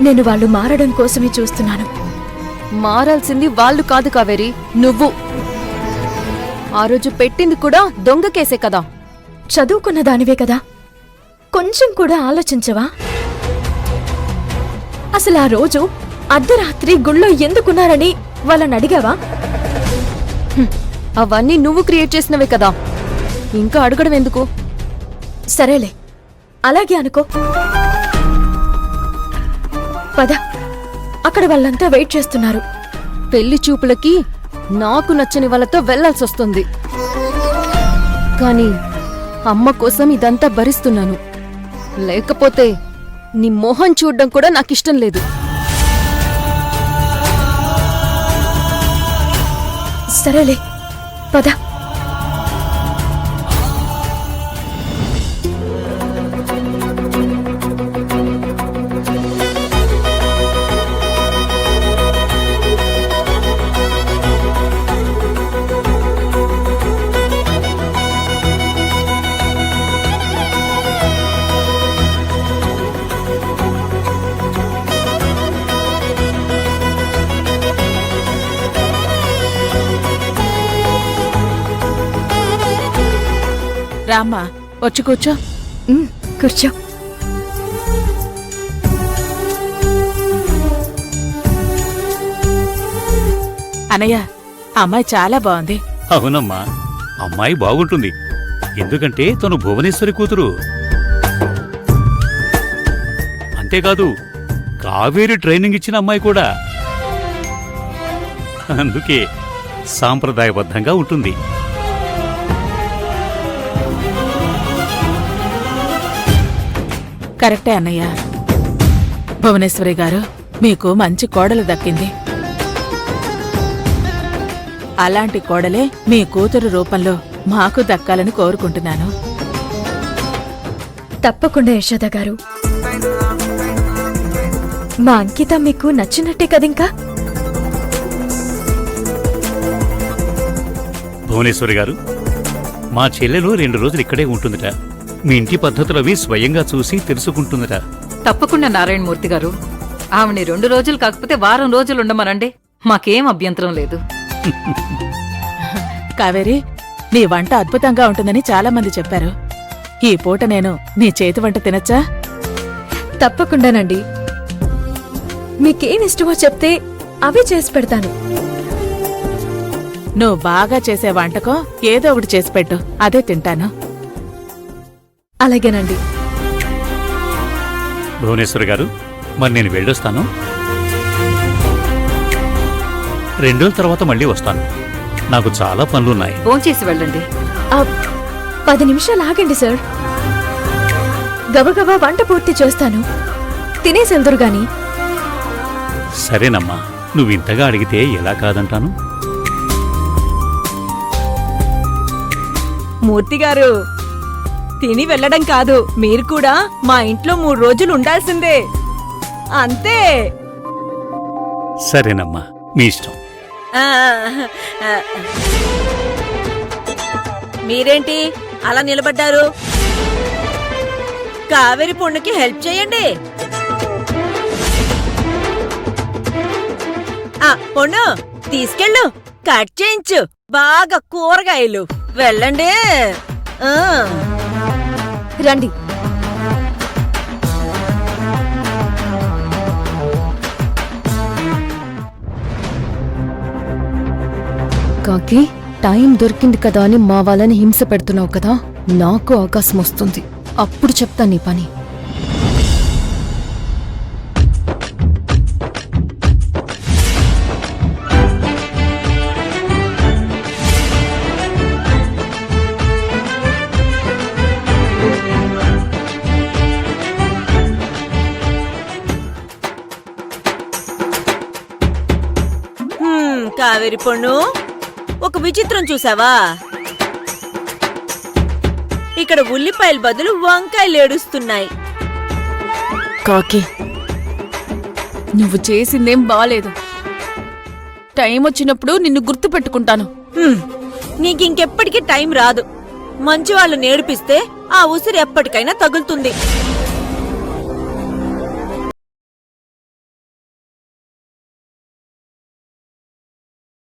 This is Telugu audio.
నేను వాళ్ళు మారడం కోసమే చూస్తున్నాను. మారాల్సింది వాళ్ళు కాదు కావేరి, నువ్వు. ఆ రోజు పెట్టింది కూడా దొంగ కేసే కదా. చదువుకున్న దానివే కదా, కొంచెం కూడా ఆలోచించవా? అసలు ఆ రోజు అర్ధరాత్రి గుళ్ళో ఎందుకున్నారని వాళ్ళని అడిగావా? అవన్నీ నువ్వు క్రియేట్ చేసినవే కదా, ఇంకా అడగడం ఎందుకు? సరేలే, అలాగే అనుకో. పద, అక్కడ వాళ్ళంతా వెయిట్ చేస్తున్నారు. పెళ్లి చూపులకి నాకు నచ్చని వాళ్ళతో వెళ్లాల్సొస్తుంది. కాని అమ్మ కోసం ఇదంతా భరిస్తున్నాను. లేకపోతే నీ మొహం చూడ్డం కూడా నాకిష్టం లేదు. సరేలే, పద. రామ్మా, వచ్చి కూర్చో. కూర్చో. అనయ్య, అమ్మాయి చాలా బాగుంది. అవునమ్మా, అమ్మాయి బాగుంటుంది. ఎందుకంటే తను భువనేశ్వరి కూతురు. అంతేకాదు, కావేరి ట్రైనింగ్ ఇచ్చిన అమ్మాయి కూడా. అందుకే సాంప్రదాయబద్ధంగా ఉంటుంది. కరెక్టే అన్నయ్య. భువనేశ్వరి గారు, మీకు మంచి కోడలు దక్కింది. అలాంటి కోడలే మీ కూతురు రూపంలో మాకు దక్కాలని కోరుకుంటున్నాను. తప్పకుండా యశోద గారు. మా అంకిత మీకు నచ్చినట్టే కదింకా? భువనేశ్వరి గారు, మా చెల్లెలు 2 రోజులు ఇక్కడే ఉంటుందిట. మీ ఇంటి పద్ధతులవి స్వయంగా చూసి తెలుసుకుంటుందట. తప్పకుండా నారాయణమూర్తి గారు. ఆవిని 2 రోజులు కాకపోతే వారం రోజులు ఉండమనండి, మాకేం అభ్యంతరం లేదు. కావేరి, నీ వంట అద్భుతంగా ఉంటుందని చాలా మంది చెప్పారు. ఈ పూట నేను నీ చేతి వంట తినచ్చా? తప్పకుండానండి. మీకేమిష్టమో చెప్తే అవే చేసి పెడతాను. నువ్వు బాగా చేసే వంటకం ఏదో ఒకటి చేసి పెట్టు, అదే తింటాను. అలాగేనండి. భువనేశ్వరి గారు, మరి నేను వెళ్ళొస్తాను. 2 రోజుల తర్వాత మళ్ళీ వస్తాను. నాకు చాలా పనులున్నాయి. భోంచేసి వెళ్ళండి. 10 నిమిషాలు ఆగండి సార్. గబగబా వంట పూర్తి చేస్తాను, తినేసెళ్దురు గాని. సరేనమ్మా, నువ్వింతగా అడిగితే ఎలా కాదంటాను. మూర్తిగారు, తిని వెళ్ళడం కాదు, మీరు కూడా మా ఇంట్లో 3 రోజులు ఉండాల్సిందే. అంతే. సరేనమ్మా, మీ ఇష్టం. మీరేంటి అలా నిలబడ్డారు? కావేరి పొన్నుకి హెల్ప్ చేయండి. పొన్ను, తీసుకెళ్ళు, కట్ చేయించు బాగా కూరగాయలు. వెళ్ళండి. రండి. కాకి, టైం దొరికింది కదా అని మా వాళ్ళని హింస పెడుతున్నావు కదా. నాకు అవకాశం వస్తుంది, అప్పుడు చెప్తా నీ పని. కావేరి పొన్ను, ఒక విచిత్రం చూసావా? ఇక్కడ ఉల్లిపాయల బదులు వంకాయలు ఏడుస్తున్నాయి. కాకి, నువ్వు చేసిందేం బాలేదు. టైం వచ్చినప్పుడు నిన్ను గుర్తు పెట్టుకుంటాను. నీకింకెప్పటికీ టైం రాదు. మంచి వాళ్ళు నేర్పిస్తే ఆ ఉసిరి ఎప్పటికైనా తగులుతుంది.